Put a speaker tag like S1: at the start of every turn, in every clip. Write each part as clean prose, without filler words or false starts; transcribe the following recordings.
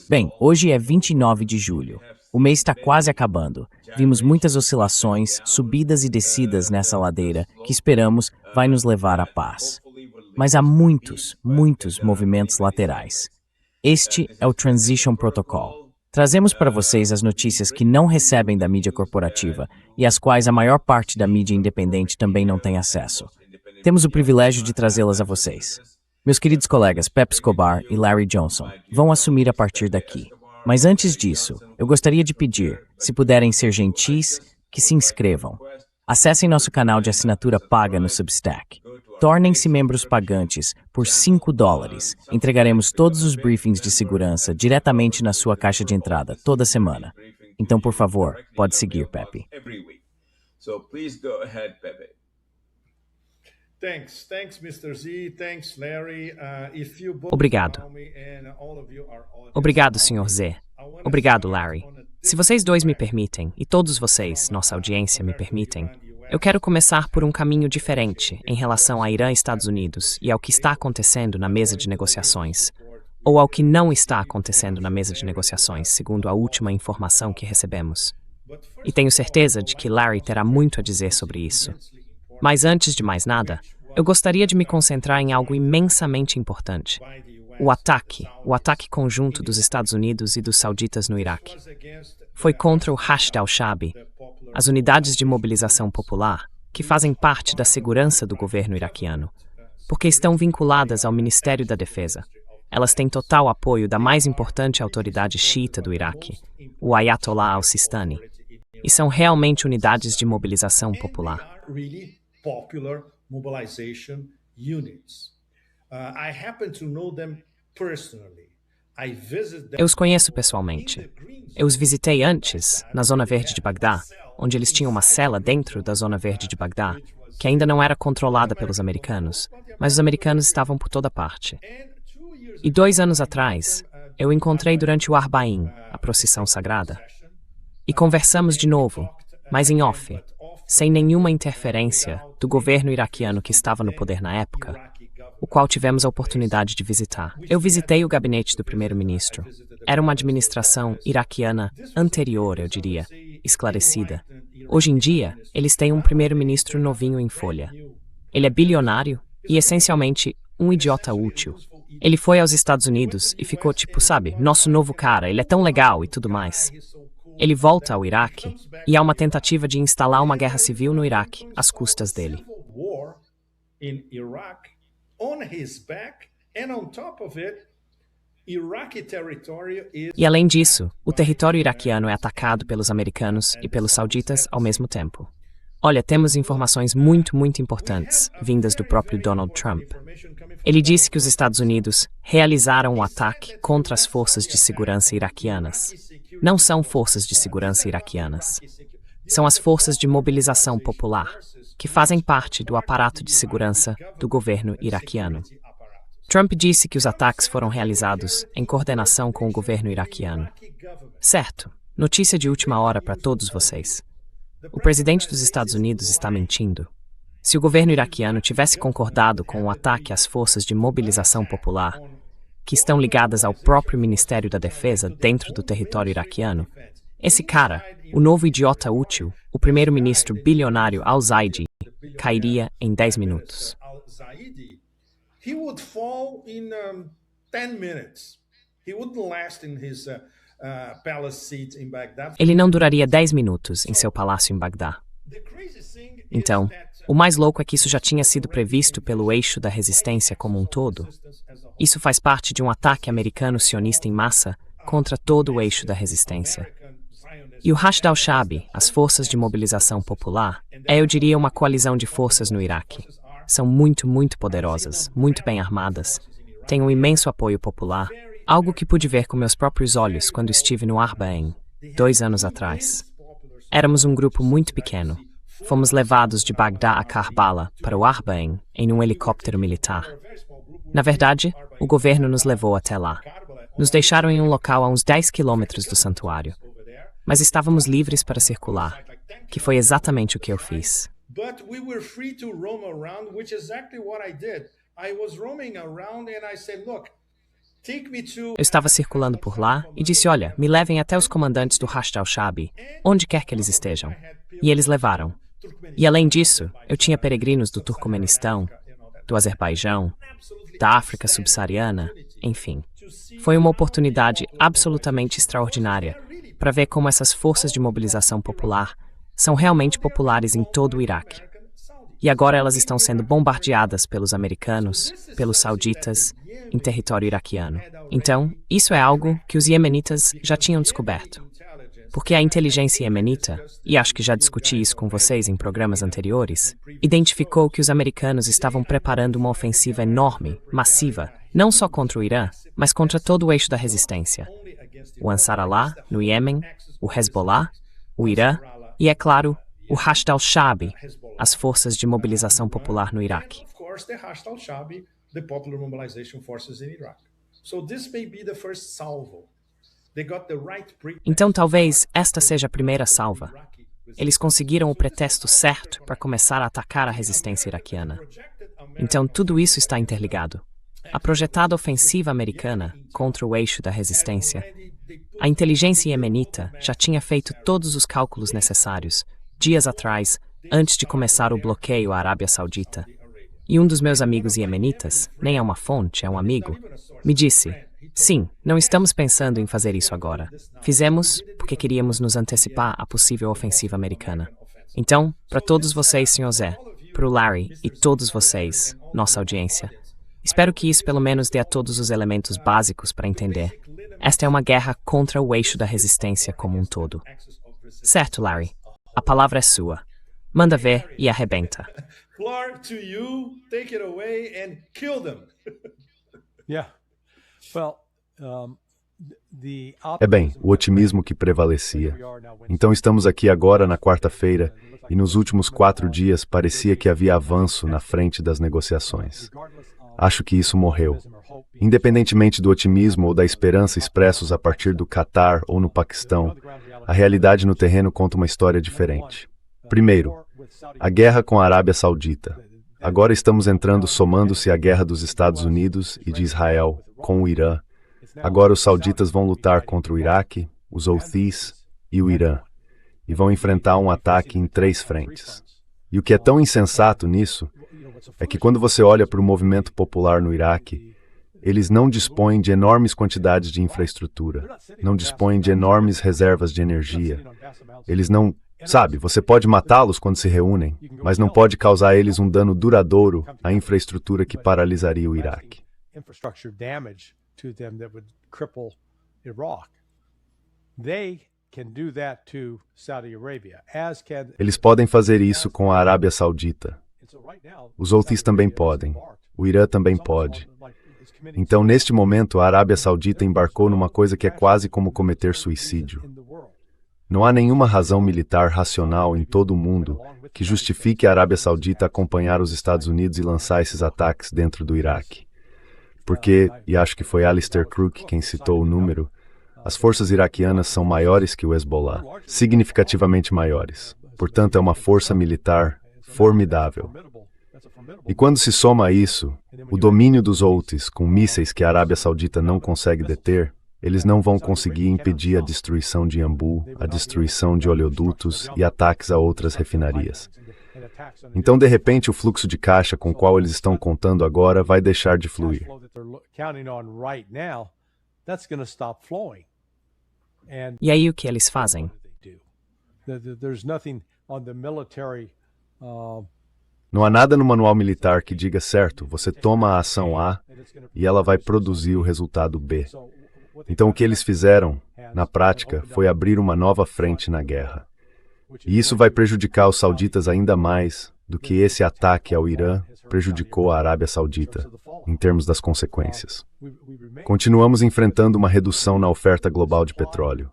S1: Bem, hoje é 29 de julho. O mês está quase acabando. Vimos muitas oscilações, subidas e descidas nessa ladeira que esperamos vai nos levar à paz. Mas há muitos movimentos laterais. Este é o Transition Protocol. Trazemos para vocês as notícias que não recebem da mídia corporativa e às quais a maior parte da mídia independente também não tem acesso. Temos o privilégio de trazê-las a vocês. Meus queridos colegas Pepe Escobar e Larry Johnson vão assumir a partir daqui. Mas antes disso, eu gostaria de pedir, se puderem ser gentis, que se inscrevam. Acessem nosso canal de assinatura paga no Substack. Tornem-se membros pagantes por $5. Entregaremos todos os briefings de segurança diretamente na sua caixa de entrada toda semana. Então, por favor, pode seguir, Pepe.
S2: Obrigado. Obrigado, Sr. Z. Obrigado, Larry. Se vocês dois me permitem, e todos vocês, nossa audiência, me permitem, eu quero começar por um caminho diferente em relação a Irã e Estados Unidos e ao que está acontecendo na mesa de negociações, ou ao que não está acontecendo na mesa de negociações, segundo a última informação que recebemos. E tenho certeza de que Larry terá muito a dizer sobre isso. Mas antes de mais nada, eu gostaria de me concentrar em algo imensamente importante. O ataque conjunto dos Estados Unidos e dos sauditas no Iraque. Foi contra o Hashd al-Shaabi, as unidades de mobilização popular, que fazem parte da segurança do governo iraquiano, porque estão vinculadas ao Ministério da Defesa. Elas têm total apoio da mais importante autoridade xiita do Iraque, o Ayatollah al-Sistani, e são realmente unidades de mobilização popular. Eu os conheço pessoalmente. Eu os visitei antes, na Zona Verde de Bagdá, onde eles tinham uma cela dentro da Zona Verde de Bagdá, que ainda não era controlada pelos americanos, mas os americanos estavam por toda parte. E 2 anos atrás, eu encontrei durante o Arbaim, a procissão sagrada, e conversamos de novo, mas em off, sem nenhuma interferência do governo iraquiano que estava no poder na época, o qual tivemos a oportunidade de visitar. Eu visitei o gabinete do primeiro-ministro. Era uma administração iraquiana anterior, eu diria, esclarecida. Hoje em dia, eles têm um primeiro-ministro novinho em folha. Ele é bilionário e, essencialmente, um idiota útil. Ele foi aos Estados Unidos e ficou tipo, sabe, nosso novo cara, ele é tão legal e tudo mais. Ele volta ao Iraque e há uma tentativa de instalar uma guerra civil no Iraque, às custas dele. E além disso, o território iraquiano é atacado pelos americanos e pelos sauditas ao mesmo tempo. Olha, temos informações muito importantes, vindas do próprio Donald Trump. Ele disse que os Estados Unidos realizaram o ataque contra as forças de segurança iraquianas. Não são forças de segurança iraquianas. São as forças de mobilização popular, que fazem parte do aparato de segurança do governo iraquiano. Trump disse que os ataques foram realizados em coordenação com o governo iraquiano. Certo, notícia de última hora para todos vocês. O presidente dos Estados Unidos está mentindo. Se o governo iraquiano tivesse concordado com o ataque às forças de mobilização popular, que estão ligadas ao próprio Ministério da Defesa dentro do território iraquiano, esse cara, o novo idiota útil, o primeiro-ministro bilionário al-Zaidi, cairia em 10 minutos.
S3: He would fall in 10 minutes. He wouldn't last in his palace seat in Baghdad.
S2: Ele não duraria 10 minutos em seu palácio em Bagdá. Então, o mais louco é que isso já tinha sido previsto pelo eixo da resistência como um todo. Isso faz parte de um ataque americano sionista em massa contra todo o eixo da resistência. E o Hashd al-Shaabi, as forças de mobilização popular, eu diria uma coalizão de forças no Iraque. São muito poderosas, muito bem armadas, têm um imenso apoio popular, algo que pude ver com meus próprios olhos quando estive no Arbaim, 2 anos atrás. Éramos um grupo muito pequeno. Fomos levados de Bagdá a Karbala para o Arbaim em um helicóptero militar. Na verdade, o governo nos levou até lá. Nos deixaram em um local a uns 10 quilômetros do santuário. Mas estávamos livres para circular, que foi exatamente o que eu fiz.
S3: But we were free to roam around, which is exactly what I did. I was roaming around and I said, look,
S2: Eu estava circulando por lá e disse, olha, me levem até os comandantes do Hashd al-Shaabi, onde quer que eles estejam. E eles levaram. E além disso, eu tinha peregrinos do Turcomenistão, do Azerbaijão, da África subsaariana, enfim. Foi uma oportunidade absolutamente extraordinária para ver como essas forças de mobilização popular são realmente populares em todo o Iraque. E agora elas estão sendo bombardeadas pelos americanos, pelos sauditas, em território iraquiano. Então, isso é algo que os iemenitas já tinham descoberto. Porque a inteligência iemeniта, e acho que já discuti isso com vocês em programas anteriores, identificou que os americanos estavam preparando uma ofensiva enorme, massiva, não só contra o Irã, mas contra todo o eixo da resistência. O Ansar Allah, no Iêmen, o Hezbollah, o Irã e, é claro, o Hashd al-Shaabi, as forças de mobilização popular no Iraque. Então talvez esta seja a primeira salva. Eles conseguiram o pretexto certo para começar a atacar a resistência iraquiana. Então tudo isso está interligado. A projetada ofensiva americana contra o eixo da resistência. A inteligência iemenita já tinha feito todos os cálculos necessários, dias atrás, antes de começar o bloqueio à Arábia Saudita. E um dos meus amigos iemenitas, nem é uma fonte, é um amigo, me disse, sim, não estamos pensando em fazer isso agora. Fizemos porque queríamos nos antecipar à possível ofensiva americana. Então, para todos vocês, Sr. Zé, para o Larry e todos vocês, nossa audiência, espero que isso pelo menos dê a todos os elementos básicos para entender. Esta é uma guerra contra o eixo da resistência como um todo. Certo, Larry? A palavra é sua. Manda ver e arrebenta.
S3: Clark, to you, take it away and kill them.
S4: É bem, o otimismo que prevalecia. Então estamos aqui agora na quarta-feira e nos últimos 4 dias parecia que havia avanço na frente das negociações. Acho que isso morreu. Independentemente do otimismo ou da esperança expressos a partir do Catar ou no Paquistão, a realidade no terreno conta uma história diferente. Primeiro, a guerra com a Arábia Saudita. Agora estamos entrando somando-se à guerra dos Estados Unidos e de Israel com o Irã. Agora os sauditas vão lutar contra o Iraque, os Houthis e o Irã. E vão enfrentar um ataque em 3 frentes. E o que é tão insensato nisso é que quando você olha para o movimento popular no Iraque, eles não dispõem de enormes quantidades de infraestrutura, não dispõem de enormes reservas de energia. Eles não... Sabe, você pode matá-los quando se reúnem, mas não pode causar a eles um dano duradouro à infraestrutura que paralisaria o Iraque. Eles podem fazer isso com a Arábia Saudita. Os Houthis também podem. O Irã também pode. Então, neste momento, a Arábia Saudita embarcou numa coisa que é quase como cometer suicídio. Não há nenhuma razão militar racional em todo o mundo que justifique a Arábia Saudita acompanhar os Estados Unidos e lançar esses ataques dentro do Iraque. Porque, e acho que foi Alistair Crook quem citou o número, as forças iraquianas são maiores que o Hezbollah, significativamente maiores. Portanto, é uma força militar formidável. E quando se soma a isso, o domínio dos Houthis com mísseis que a Arábia Saudita não consegue deter, eles não vão conseguir impedir a destruição de Iambu, a destruição de oleodutos e ataques a outras refinarias. Então, de repente, o fluxo de caixa com o qual eles estão contando agora vai deixar de fluir.
S2: E aí o que eles fazem?
S4: Não há nada no manual militar que diga certo, você toma a ação A e ela vai produzir o resultado B. Então o que eles fizeram, na prática, foi abrir uma nova frente na guerra. E isso vai prejudicar os sauditas ainda mais do que esse ataque ao Irã prejudicou a Arábia Saudita, em termos das consequências. Continuamos enfrentando uma redução na oferta global de petróleo.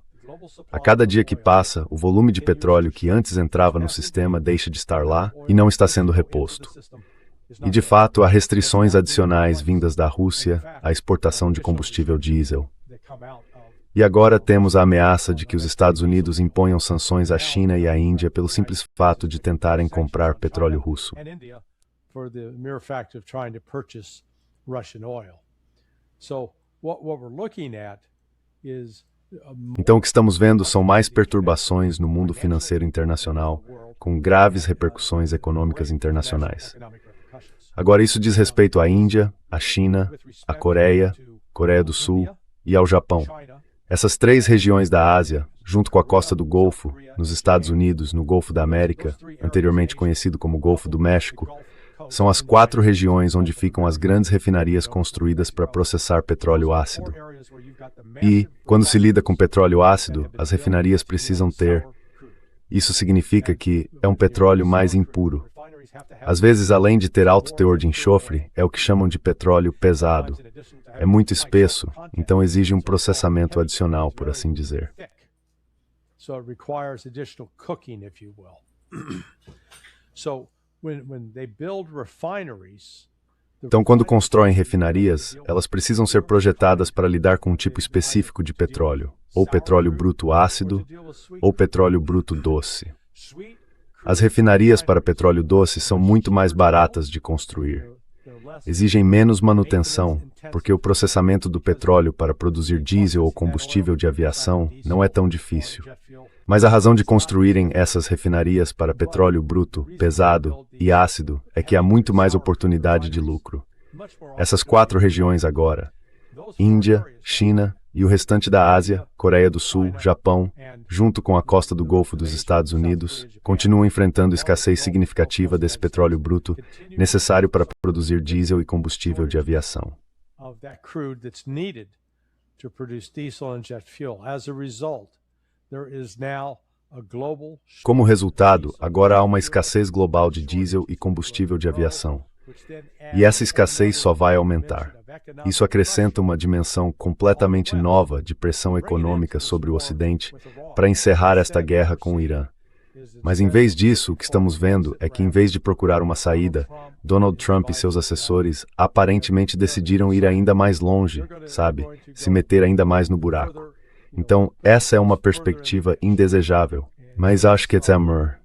S4: A cada dia que passa, o volume de petróleo que antes entrava no sistema deixa de estar lá e não está sendo reposto. E, de fato, há restrições adicionais vindas da Rússia à exportação de combustível diesel. E agora temos a ameaça de que os Estados Unidos imponham sanções à China e à Índia pelo simples fato de tentarem comprar petróleo russo. Então, o que estamos vendo são mais perturbações no mundo financeiro internacional, com graves repercussões econômicas internacionais. Agora, isso diz respeito à Índia, à China, à Coreia, Coreia do Sul e ao Japão. Essas três regiões da Ásia, junto com a costa do Golfo, nos Estados Unidos, no Golfo da América, anteriormente conhecido como Golfo do México, são as 4 regiões onde ficam as grandes refinarias construídas para processar petróleo ácido. E, quando se lida com petróleo ácido, as refinarias precisam ter. Isso significa que é um petróleo mais impuro. Às vezes, além de ter alto teor de enxofre, é o que chamam de petróleo pesado. É muito espesso, então exige um processamento adicional, por assim dizer. Então, quando constroem refinarias, elas precisam ser projetadas para lidar com um tipo específico de petróleo, ou petróleo bruto ácido, ou petróleo bruto doce. As refinarias para petróleo doce são muito mais baratas de construir. Exigem menos manutenção, porque o processamento do petróleo para produzir diesel ou combustível de aviação não é tão difícil. Mas a razão de construírem essas refinarias para petróleo bruto, pesado e ácido é que há muito mais oportunidade de lucro. Essas 4 regiões agora, Índia, China e o restante da Ásia, Coreia do Sul, Japão, junto com a costa do Golfo dos Estados Unidos, continuam enfrentando escassez significativa desse petróleo bruto necessário para produzir diesel e combustível de aviação. Como resultado, agora há uma escassez global de diesel e combustível de aviação. E essa escassez só vai aumentar. Isso acrescenta uma dimensão completamente nova de pressão econômica sobre o Ocidente para encerrar esta guerra com o Irã. Mas em vez disso, o que estamos vendo é que, em vez de procurar uma saída, Donald Trump e seus assessores aparentemente decidiram ir ainda mais longe, sabe? Se meter ainda mais no buraco. Então, essa é uma perspectiva indesejável, mas acho que é amor.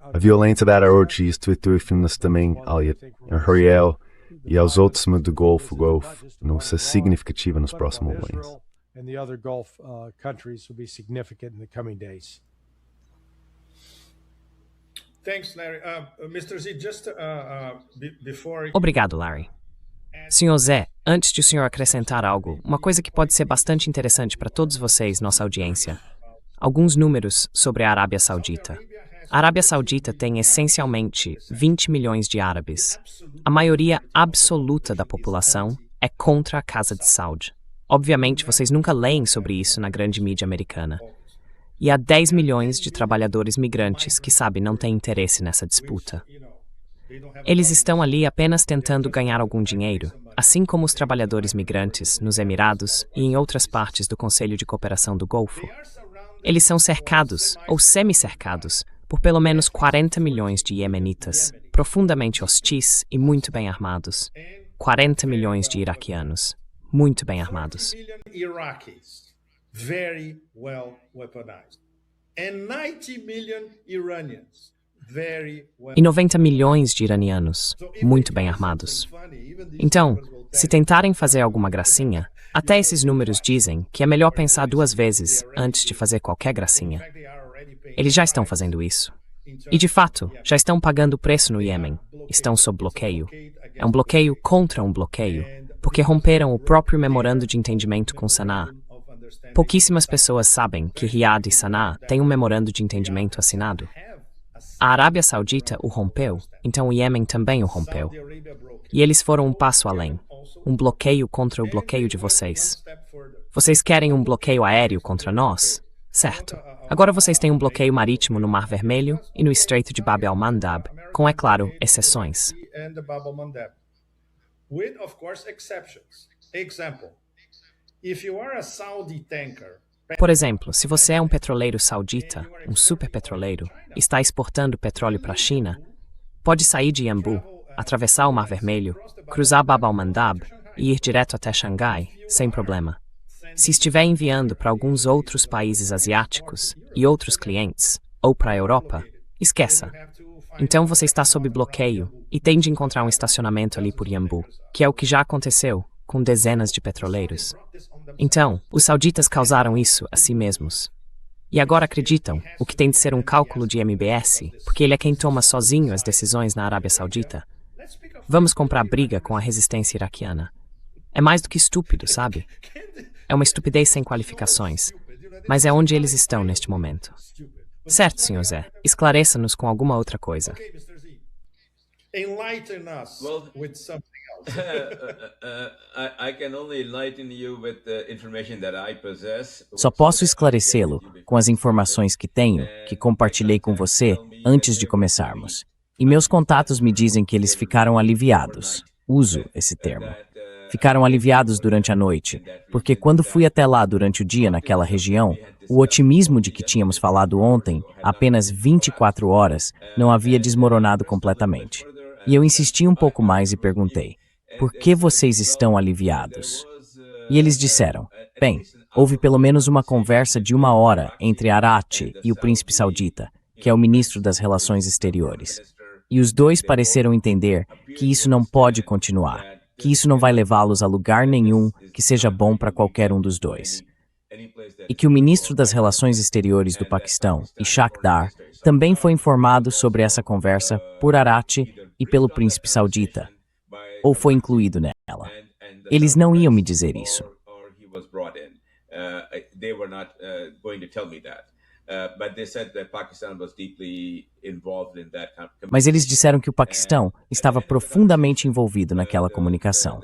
S4: A violência da hoje institui-nos também ao Israel e aos outros do Golfo não ser significativa nos próximos anos.
S2: Obrigado, Larry. Sr. Zé, antes de o senhor acrescentar algo, uma coisa que pode ser bastante interessante para todos vocês, nossa audiência. Alguns números sobre a Arábia Saudita. A Arábia Saudita tem essencialmente 20 milhões de árabes. A maioria absoluta da população é contra a Casa de Saud. Obviamente, vocês nunca leem sobre isso na grande mídia americana. E há 10 milhões de trabalhadores migrantes que, sabe, não têm interesse nessa disputa. Eles estão ali apenas tentando ganhar algum dinheiro, assim como os trabalhadores migrantes nos Emirados e em outras partes do Conselho de Cooperação do Golfo. Eles são cercados, ou semi-cercados, por pelo menos 40 milhões de iemenitas, profundamente hostis e muito bem armados. 40 milhões de iraquianos, muito bem armados.
S3: Very well weaponized. And 90 million Iranians, very well.
S2: E 90 milhões de iranianos, muito bem armados. Então, se tentarem fazer alguma gracinha, até esses números dizem que é melhor pensar 2 vezes antes de fazer qualquer gracinha. Eles já estão fazendo isso. E, de fato, já estão pagando o preço no Iêmen. Estão sob bloqueio. É um bloqueio contra um bloqueio, porque romperam o próprio memorando de entendimento com Sanaa. Pouquíssimas pessoas sabem que Riad e Sanaa têm um memorando de entendimento assinado. A Arábia Saudita o rompeu, então o Iêmen também o rompeu. E eles foram um passo além. Um bloqueio contra o bloqueio de vocês. Vocês querem um bloqueio aéreo contra nós? Certo. Agora vocês têm um bloqueio marítimo no Mar Vermelho e no Estreito de Bab al-Mandab, com, é claro, exceções. Por exemplo, se você é um petroleiro saudita, um superpetroleiro, e está exportando petróleo para a China, pode sair de Yanbu, atravessar o Mar Vermelho, cruzar Bab al-Mandab e ir direto até Xangai, sem problema. Se estiver enviando para alguns outros países asiáticos e outros clientes, ou para a Europa, esqueça. Então você está sob bloqueio e tem de encontrar um estacionamento ali por Yanbu, que é o que já aconteceu, com dezenas de petroleiros. Então, os sauditas causaram isso a si mesmos. E agora acreditam o que tem de ser um cálculo de MBS, porque ele é quem toma sozinho as decisões na Arábia Saudita. Vamos comprar briga com a resistência iraquiana. É mais do que estúpido, sabe? É uma estupidez sem qualificações. Mas é onde eles estão neste momento. Certo, Sr. Zé. Esclareça-nos com alguma outra coisa.
S3: Enlighten us with something else.
S5: I can only enlighten you with the information that I possess.
S1: Só posso esclarecê-lo com as informações que tenho, que compartilhei com você antes de começarmos. E meus contatos me dizem que eles ficaram aliviados. Uso esse termo. Ficaram aliviados durante a noite, porque quando fui até lá durante o dia naquela região, o otimismo de que tínhamos falado ontem, apenas 24 horas, não havia desmoronado completamente. E eu insisti um pouco mais e perguntei, por que vocês estão aliviados? E eles disseram, bem, houve pelo menos uma conversa de 1 hora entre Arati e o príncipe saudita, que é o ministro das Relações Exteriores. E os dois pareceram entender que isso não pode continuar, que isso não vai levá-los a lugar nenhum que seja bom para qualquer um dos dois. E que o ministro das Relações Exteriores do Paquistão, Ishaq Dar, também foi informado sobre essa conversa por Arati e pelo príncipe saudita, ou foi incluído nela. Eles não iam me dizer isso. Mas eles disseram que o Paquistão estava profundamente envolvido naquela comunicação.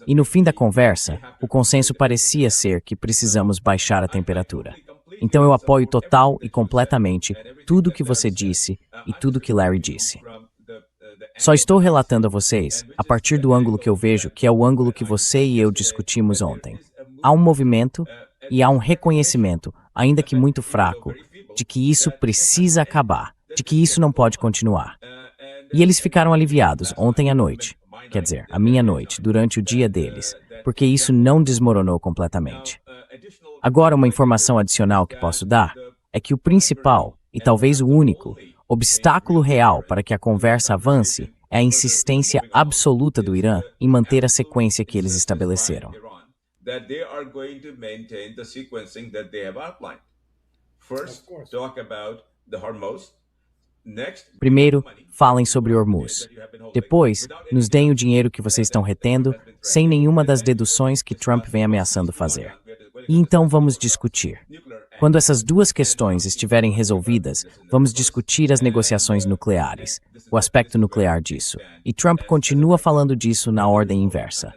S1: E no fim da conversa, o consenso parecia ser que precisamos baixar a temperatura. Então eu apoio total e completamente tudo que você disse e tudo que Larry disse. Só estou relatando a vocês, a partir do ângulo que eu vejo, que é o ângulo que você e eu discutimos ontem. Há um movimento e há um reconhecimento, ainda que muito fraco, de que isso precisa acabar, de que isso não pode continuar. E eles ficaram aliviados ontem à noite, quer dizer, a minha noite, durante o dia deles, porque isso não desmoronou completamente. Agora, uma informação adicional que posso dar é que o principal, e talvez o único, obstáculo real para que a conversa avance é a insistência absoluta do Irã em manter a sequência que eles estabeleceram. Primeiro, falem sobre Hormuz. Depois, nos deem o dinheiro que vocês estão retendo, sem nenhuma das deduções que Trump vem ameaçando fazer. E então vamos discutir. Quando essas duas questões estiverem resolvidas, vamos discutir as negociações nucleares, o aspecto nuclear disso. E Trump continua falando disso na ordem inversa.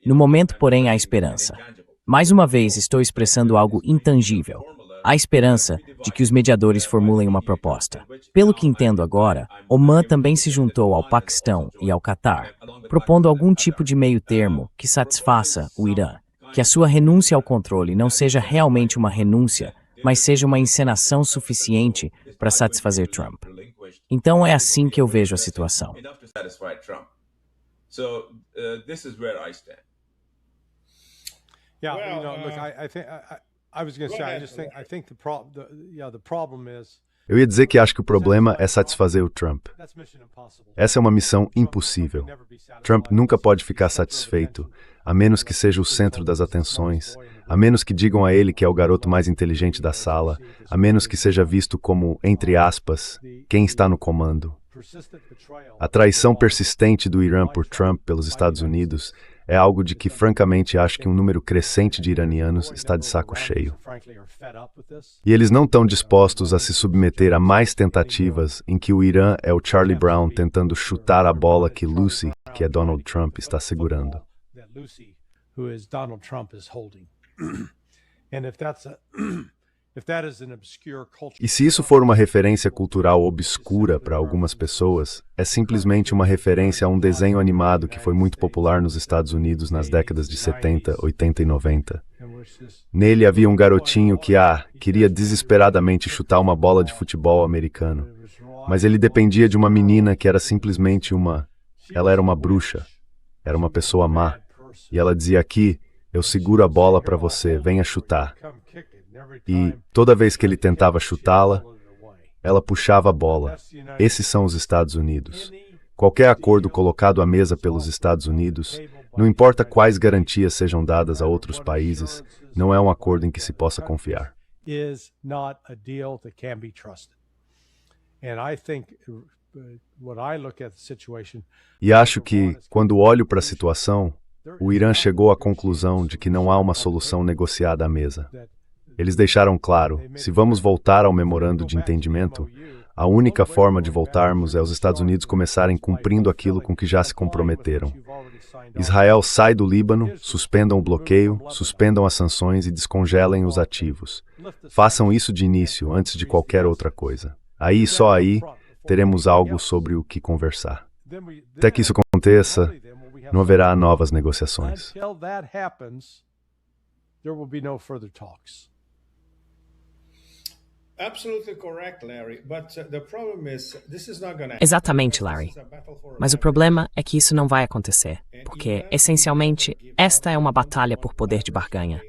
S1: No momento, porém, há esperança. Mais uma vez, estou expressando algo intangível. Há esperança de que os mediadores formulem uma proposta. Pelo que entendo agora, Oman também se juntou ao Paquistão e ao Catar, propondo algum tipo de meio termo que satisfaça o Irã. Que a sua renúncia ao controle não seja realmente uma renúncia, mas seja uma encenação suficiente para satisfazer Trump. Então é assim que eu vejo a situação.
S4: Eu ia dizer que acho que o problema é satisfazer o Trump. Essa é uma missão impossível. Trump nunca pode ficar satisfeito, a menos que seja o centro das atenções, a menos que digam a ele que é o garoto mais inteligente da sala, a menos que seja visto como, entre aspas, quem está no comando. A traição persistente do Irã por Trump pelos Estados Unidos é algo de que, francamente, acho que um número crescente de iranianos está de saco cheio. E eles não estão dispostos a se submeter a mais tentativas em que o Irã é o Charlie Brown tentando chutar a bola que Lucy, que é Donald Trump, está segurando. E se isso for uma referência cultural obscura para algumas pessoas, é simplesmente uma referência a um desenho animado que foi muito popular nos Estados Unidos nas décadas de 70, 80 e 90. Nele havia um garotinho que, queria desesperadamente chutar uma bola de futebol americano, mas ele dependia de uma menina que era simplesmente ela era uma bruxa, era uma pessoa má, e ela dizia aqui, eu seguro a bola para você, venha chutar. E toda vez que ele tentava chutá-la, ela puxava a bola. Esses são os Estados Unidos. Qualquer acordo colocado à mesa pelos Estados Unidos Não importa quais garantias sejam dadas a outros países, não é um acordo em que se possa confiar. E acho que, quando olho para a situação, o Irã chegou à conclusão de que não há uma solução negociada à mesa. Eles deixaram claro, se vamos voltar ao memorando de entendimento, a única forma de voltarmos é os Estados Unidos começarem cumprindo aquilo com que já se comprometeram. Israel sai do Líbano, suspendam o bloqueio, suspendam as sanções e descongelem os ativos. Façam isso de início, antes de qualquer outra coisa. Aí, só aí, teremos algo sobre o que conversar. Até que isso aconteça, não haverá novas negociações.
S2: Exatamente, Larry. Mas o problema é que isso não vai acontecer, porque, essencialmente, esta é uma batalha por poder de barganha.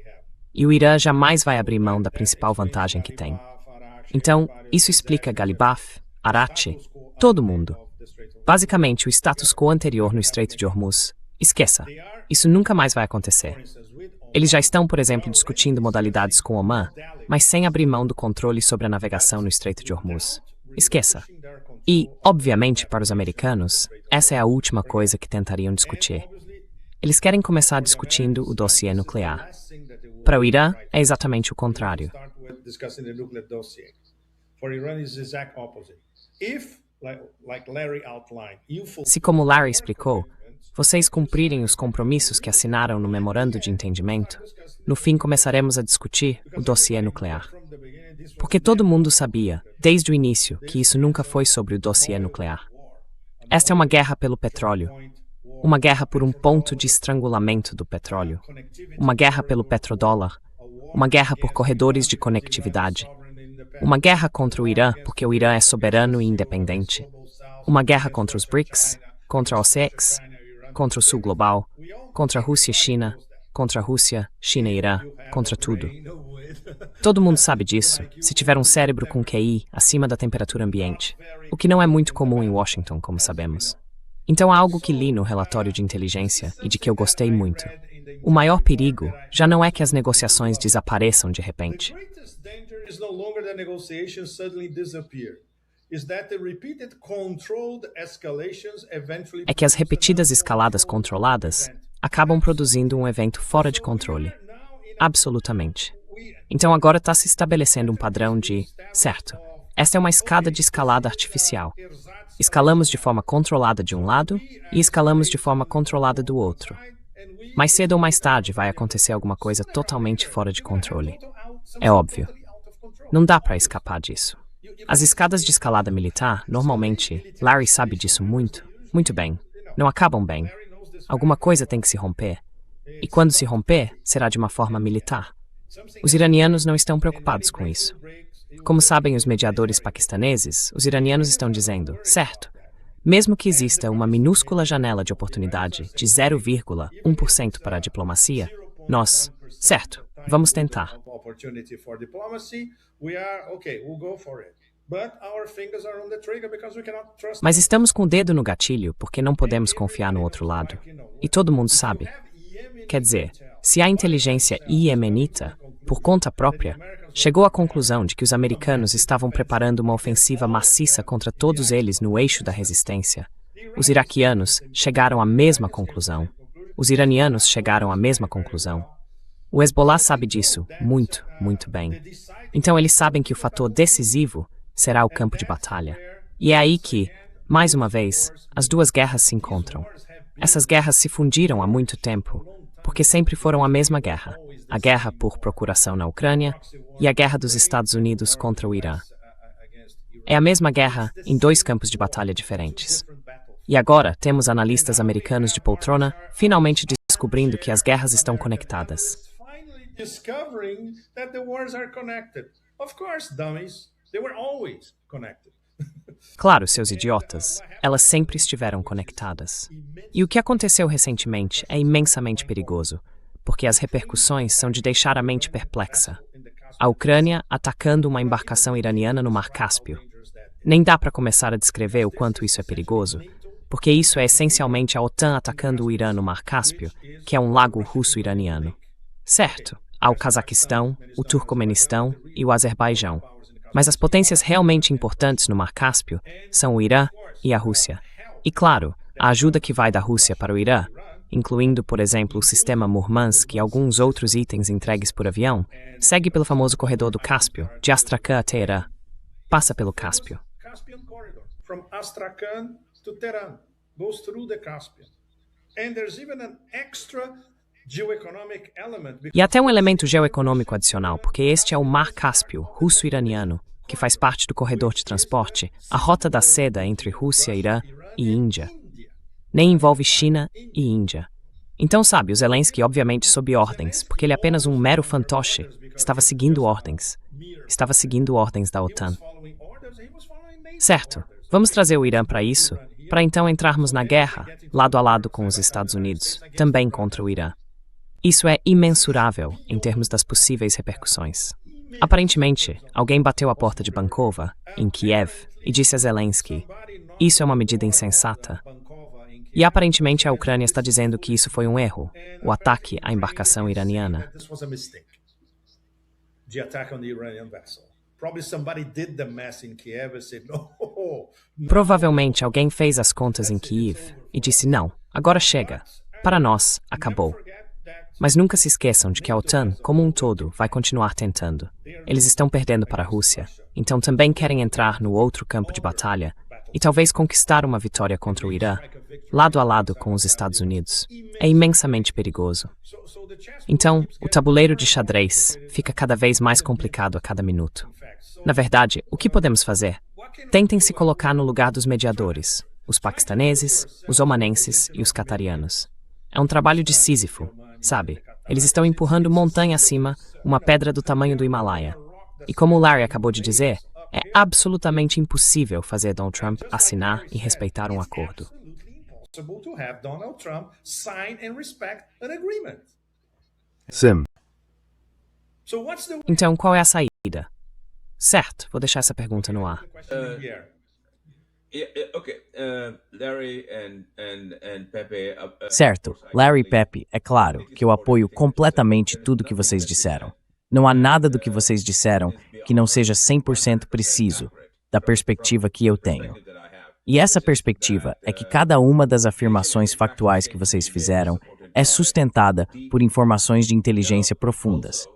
S2: E o Irã jamais vai abrir mão da principal vantagem que tem. Então, isso explica Galibaf, Arachi, todo mundo. Basicamente, o status quo anterior no Estreito de Hormuz. Esqueça, isso nunca mais vai acontecer. Eles já estão, por exemplo, discutindo modalidades com Omã, mas sem abrir mão do controle sobre a navegação no Estreito de Hormuz. Esqueça. E, obviamente, para os americanos, essa é a última coisa que tentariam discutir. Eles querem começar discutindo o dossiê nuclear. Para o Irã, é exatamente o contrário. Se, como Larry explicou, vocês cumprirem os compromissos que assinaram no memorando de entendimento, no fim começaremos a discutir o dossiê nuclear. Porque todo mundo sabia, desde o início, que isso nunca foi sobre o dossiê nuclear. Esta é uma guerra pelo petróleo. Uma guerra por um ponto de estrangulamento do petróleo. Uma guerra pelo petrodólar. Uma guerra por corredores de conectividade. Uma guerra contra o Irã, porque o Irã é soberano e independente. Uma guerra contra os BRICS, contra a OCEX, contra o Sul Global, contra a Rússia e China, contra a Rússia, China e Irã, contra tudo. Todo mundo sabe disso, se tiver um cérebro com QI acima da temperatura ambiente, o que não é muito comum em Washington, como sabemos. Então há algo que li no relatório de inteligência e de que eu gostei muito. O maior perigo já não é que as negociações desapareçam de repente. É que as repetidas escaladas controladas acabam produzindo um evento fora de controle. Absolutamente. Então agora está se estabelecendo um padrão de, certo, esta é uma escada de escalada artificial. Escalamos de forma controlada de um lado e escalamos de forma controlada do outro. Mais cedo ou mais tarde vai acontecer alguma coisa totalmente fora de controle. É óbvio. Não dá para escapar disso. As escadas de escalada militar, normalmente, Larry sabe disso muito bem, não acabam bem. Alguma coisa tem que se romper. E quando se romper, será de uma forma militar. Os iranianos não estão preocupados com isso. Como sabem os mediadores paquistaneses, os iranianos estão dizendo, certo, mesmo que exista uma minúscula janela de oportunidade de 0,1% para a diplomacia, nós, certo, vamos tentar. Mas estamos com o dedo no gatilho porque não podemos confiar no outro lado. E todo mundo sabe. Quer dizer, se a inteligência iemenita, por conta própria, chegou à conclusão de que os americanos estavam preparando uma ofensiva maciça contra todos eles no eixo da resistência, os iraquianos chegaram à mesma conclusão. Os iranianos chegaram à mesma conclusão. O Hezbollah sabe disso muito bem. Então eles sabem que o fator decisivo será o campo de batalha. E é aí que, mais uma vez, as duas guerras se encontram. Essas guerras se fundiram há muito tempo, porque sempre foram a mesma guerra. A guerra por procuração na Ucrânia e a guerra dos Estados Unidos contra o Irã. É a mesma guerra em dois campos de batalha diferentes. E agora temos analistas americanos de poltrona finalmente descobrindo que as guerras estão conectadas. Claro, seus idiotas, elas sempre estiveram conectadas. E o que aconteceu recentemente é imensamente perigoso, porque as repercussões são de deixar a mente perplexa. A Ucrânia atacando uma embarcação iraniana no Mar Cáspio. Nem dá para começar a descrever o quanto isso é perigoso, porque isso é essencialmente a OTAN atacando o Irã no Mar Cáspio, que é um lago russo-iraniano. Certo, há o Cazaquistão, o Turcomenistão e o Azerbaijão. Mas as potências realmente importantes no Mar Cáspio são o Irã e a Rússia. E claro, a ajuda que vai da Rússia para o Irã, incluindo, por exemplo, o sistema Murmansk e alguns outros itens entregues por avião, segue pelo famoso corredor do Cáspio, de Astrakhan a Teherã. Passa pelo Cáspio.
S3: Caspian corridor from Astrakhan to Tehran goes through the Caspian. And there's even an extra geoeconomic element.
S2: E até um elemento geoeconômico adicional, porque este é o Mar Cáspio, russo-iraniano, que faz parte do corredor de transporte, a rota da seda entre Rússia, Irã e Índia. Nem envolve China e Índia. Então, sabe, o Zelensky obviamente sob ordens, porque ele é apenas um mero fantoche, estava seguindo ordens. Estava seguindo ordens da OTAN. Certo, vamos trazer o Irã para isso, para então entrarmos na guerra, lado a lado com os Estados Unidos, também contra o Irã. Isso é imensurável em termos das possíveis repercussões. Aparentemente, alguém bateu a porta de Bankova, em Kiev, e disse a Zelensky, isso é uma medida insensata. E aparentemente a Ucrânia está dizendo que isso foi um erro, o ataque à embarcação iraniana. Provavelmente alguém fez as contas em Kiev e disse não, agora chega, para nós, acabou. Mas nunca se esqueçam de que a OTAN, como um todo, vai continuar tentando. Eles estão perdendo para a Rússia, então também querem entrar no outro campo de batalha e talvez conquistar uma vitória contra o Irã, lado a lado com os Estados Unidos. É imensamente perigoso. Então, o tabuleiro de xadrez fica cada vez mais complicado a cada minuto. Na verdade, o que podemos fazer? Tentem se colocar no lugar dos mediadores, os paquistaneses, os omanenses e os qatarianos. É um trabalho de Sísifo, sabe? Eles estão empurrando montanha acima uma pedra do tamanho do Himalaia. E como o Larry acabou de dizer, é absolutamente impossível fazer Donald Trump assinar e respeitar um acordo.
S4: Sim.
S2: Então, qual é a saída? Certo, vou deixar essa pergunta no ar.
S1: Certo, Larry e Pepe, é claro que eu apoio completamente tudo que vocês disseram. Não há nada do que vocês disseram que não seja 100% preciso, da perspectiva que eu tenho. E essa perspectiva é que cada uma das afirmações factuais que vocês fizeram é sustentada por informações de inteligência profundas.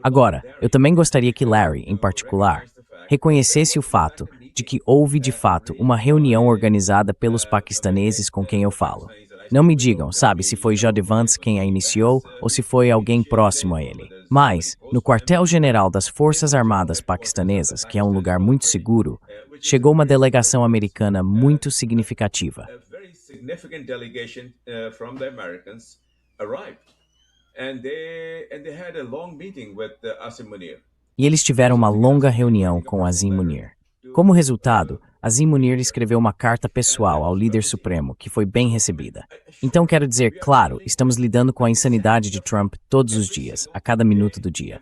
S1: Agora, eu também gostaria que Larry, em particular, reconhecesse o fato de que houve, de fato, uma reunião organizada pelos paquistaneses com quem eu falo. Não me digam, sabe, se foi Jody Vance quem a iniciou ou se foi alguém próximo a ele. Mas, no quartel-general das Forças Armadas Paquistanesas, que é um lugar muito seguro, chegou uma delegação americana muito significativa. E eles tiveram uma longa reunião com Azim Munir. Como resultado, Azim Munir escreveu uma carta pessoal ao líder supremo, que foi bem recebida. Então quero dizer, claro, estamos lidando com a insanidade de Trump todos os dias, a cada minuto do dia.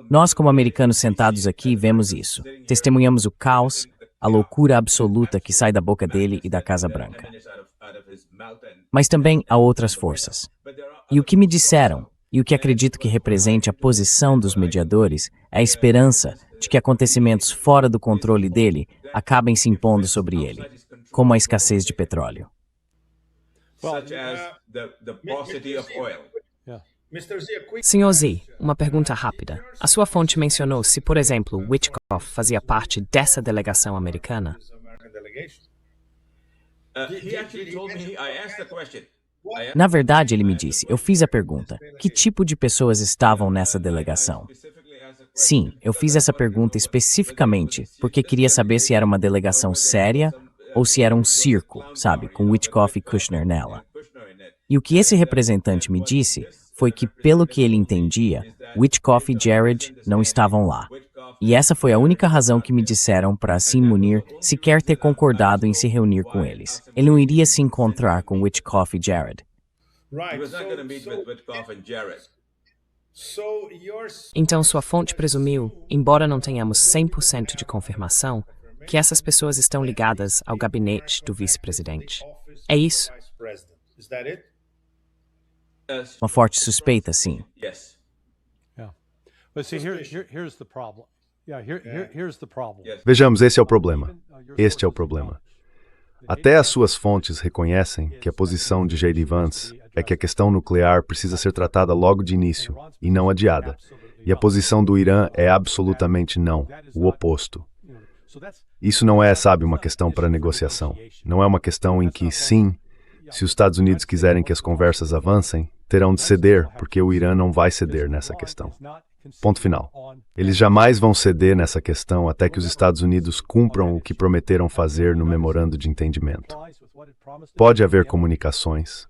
S1: Nós, como americanos sentados aqui, vemos isso. Testemunhamos o caos, a loucura absoluta que sai da boca dele e da Casa Branca. Mas também há outras forças. E o que me disseram, e o que acredito que represente a posição dos mediadores, é a esperança de que acontecimentos fora do controle dele acabem se impondo sobre ele, como a escassez de petróleo.
S2: Sr. Z, uma pergunta rápida. A sua fonte mencionou se, por exemplo, Witkoff fazia parte dessa delegação americana?
S1: Na verdade, ele me disse, eu fiz a pergunta, que tipo de pessoas estavam nessa delegação? Sim, eu fiz essa pergunta especificamente porque queria saber se era uma delegação séria ou se era um circo, sabe, com Witkoff e Kushner nela. E o que esse representante me disse foi que, pelo que ele entendia, Witkoff e Jared não estavam lá. E essa foi a única razão que me disseram para Azim Munir sequer ter concordado em se reunir com eles. Ele não iria se encontrar com Witkoff e Jared.
S2: Então sua fonte presumiu, embora não tenhamos 100% de confirmação, que essas pessoas estão ligadas ao gabinete do vice-presidente. É isso.
S3: Vice President. Is that it?
S1: Uma forte suspeita, sim.
S5: Yes.
S6: But see, here's the problem. Here's the problem.
S4: Vejamos, esse é o problema. Este é o problema. Até as suas fontes reconhecem que a posição de J.D. Vance é que a questão nuclear precisa ser tratada logo de início, e não adiada. E a posição do Irã é absolutamente não, o oposto. Isso não é, sabe, uma questão para negociação. Não é uma questão em que, sim, se os Estados Unidos quiserem que as conversas avancem, terão de ceder, porque o Irã não vai ceder nessa questão. Ponto final. Eles jamais vão ceder nessa questão até que os Estados Unidos cumpram o que prometeram fazer no memorando de entendimento. Pode haver comunicações,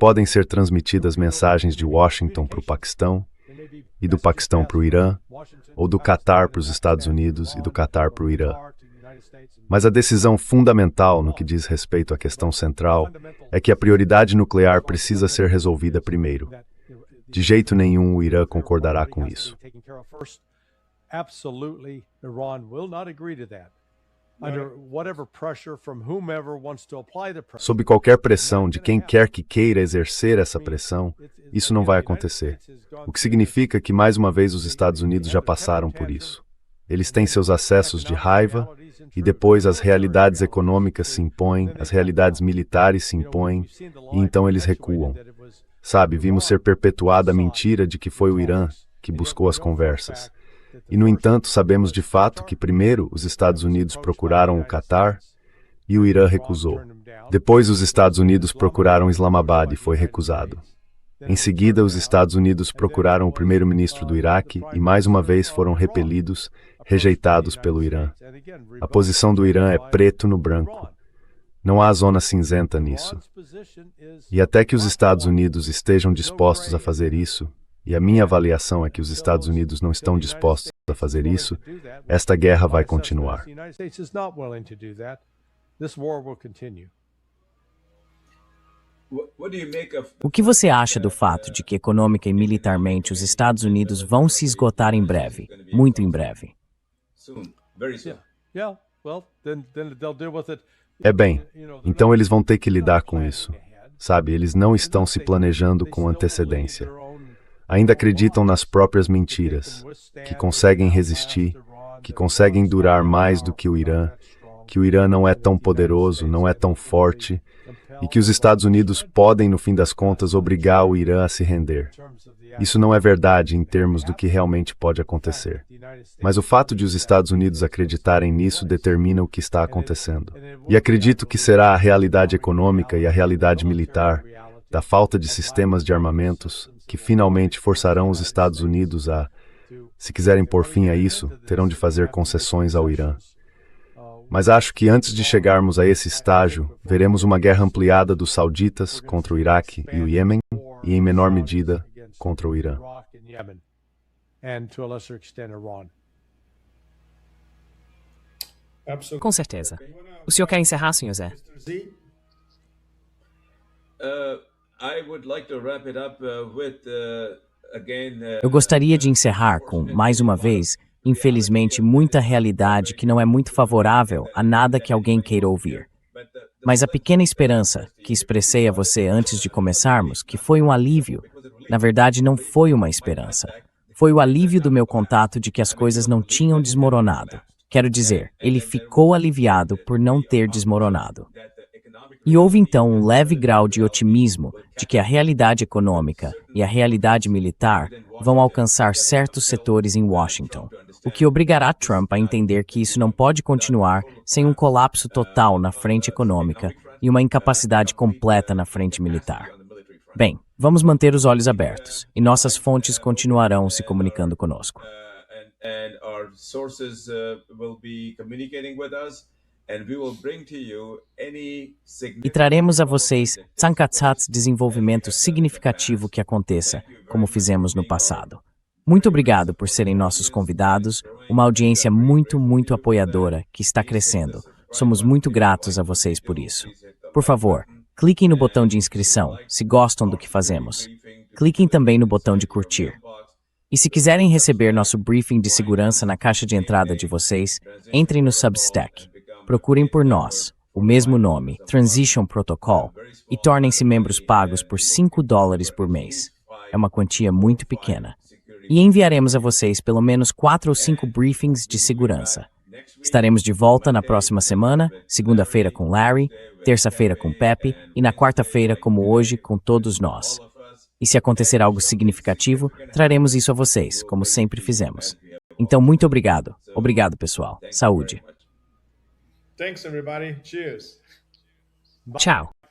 S4: podem ser transmitidas mensagens de Washington para o Paquistão, e do Paquistão para o Irã, ou do Catar para os Estados Unidos e do Catar para o Irã. Mas a decisão fundamental no que diz respeito à questão central é que a prioridade nuclear precisa ser resolvida primeiro. De jeito nenhum o Irã concordará com isso. Sob qualquer pressão de quem quer que queira exercer essa pressão, isso não vai acontecer. O que significa que, mais uma vez, os Estados Unidos já passaram por isso. Eles têm seus acessos de raiva e depois as realidades econômicas se impõem, as realidades militares se impõem e então eles recuam. Sabe, vimos ser perpetuada a mentira de que foi o Irã que buscou as conversas. E, no entanto, sabemos de fato que primeiro os Estados Unidos procuraram o Catar e o Irã recusou. Depois os Estados Unidos procuraram Islamabad e foi recusado. Em seguida, os Estados Unidos procuraram o primeiro-ministro do Iraque e mais uma vez foram repelidos, rejeitados pelo Irã. A posição do Irã é preto no branco. Não há zona cinzenta nisso. E até que os Estados Unidos estejam dispostos a fazer isso, e a minha avaliação é que os Estados Unidos não estão dispostos a fazer isso, esta guerra vai continuar.
S1: O que você acha do fato de que econômica e militarmente os Estados Unidos vão se esgotar em breve, muito em breve?
S4: Bem, então eles vão ter que lidar com isso. Sabe, eles não estão se planejando com antecedência. Ainda acreditam nas próprias mentiras, que conseguem resistir, que conseguem durar mais do que o Irã não é tão poderoso, não é tão forte, e que os Estados Unidos podem, no fim das contas, obrigar o Irã a se render. Isso não é verdade em termos do que realmente pode acontecer. Mas o fato de os Estados Unidos acreditarem nisso determina o que está acontecendo. E acredito que será a realidade econômica e a realidade militar, da falta de sistemas de armamentos, que finalmente forçarão os Estados Unidos a, se quiserem pôr fim a isso, terão de fazer concessões ao Irã. Mas acho que antes de chegarmos a esse estágio, veremos uma guerra ampliada dos sauditas contra o Iraque e o Iêmen, e em menor medida, contra o Irã.
S2: Com certeza. O senhor quer encerrar, Sr. Zé?
S1: Eu gostaria de encerrar com, mais uma vez, infelizmente, muita realidade que não é muito favorável a nada que alguém queira ouvir. Mas a pequena esperança que expressei a você antes de começarmos, que foi um alívio, na verdade não foi uma esperança. Foi o alívio do meu contato de que as coisas não tinham desmoronado. Quero dizer, ele ficou aliviado por não ter desmoronado. E houve então um leve grau de otimismo de que a realidade econômica e a realidade militar vão alcançar certos setores em Washington, o que obrigará Trump a entender que isso não pode continuar sem um colapso total na frente econômica e uma incapacidade completa na frente militar. Bem, vamos manter os olhos abertos, e nossas fontes continuarão se comunicando conosco. E traremos a vocês Tsankatsats desenvolvimento significativo que aconteça, como fizemos no passado. Muito obrigado por serem nossos convidados, uma audiência muito, muito apoiadora que está crescendo. Somos muito gratos a vocês por isso. Por favor, cliquem no botão de inscrição, se gostam do que fazemos. Cliquem também no botão de curtir. E se quiserem receber nosso briefing de segurança na caixa de entrada de vocês, entrem no Substack. Procurem por nós, o mesmo nome, Transition Protocol, e tornem-se membros pagos por $5 por mês. É uma quantia muito pequena. E enviaremos a vocês pelo menos 4 ou 5 briefings de segurança. Estaremos de volta na próxima semana, segunda-feira com Larry, terça-feira com Pepe e na quarta-feira, como hoje, com todos nós. E se acontecer algo significativo, traremos isso a vocês, como sempre fizemos. Então, muito obrigado. Obrigado, pessoal. Saúde.
S3: Thanks, everybody. Cheers.
S2: Tchau.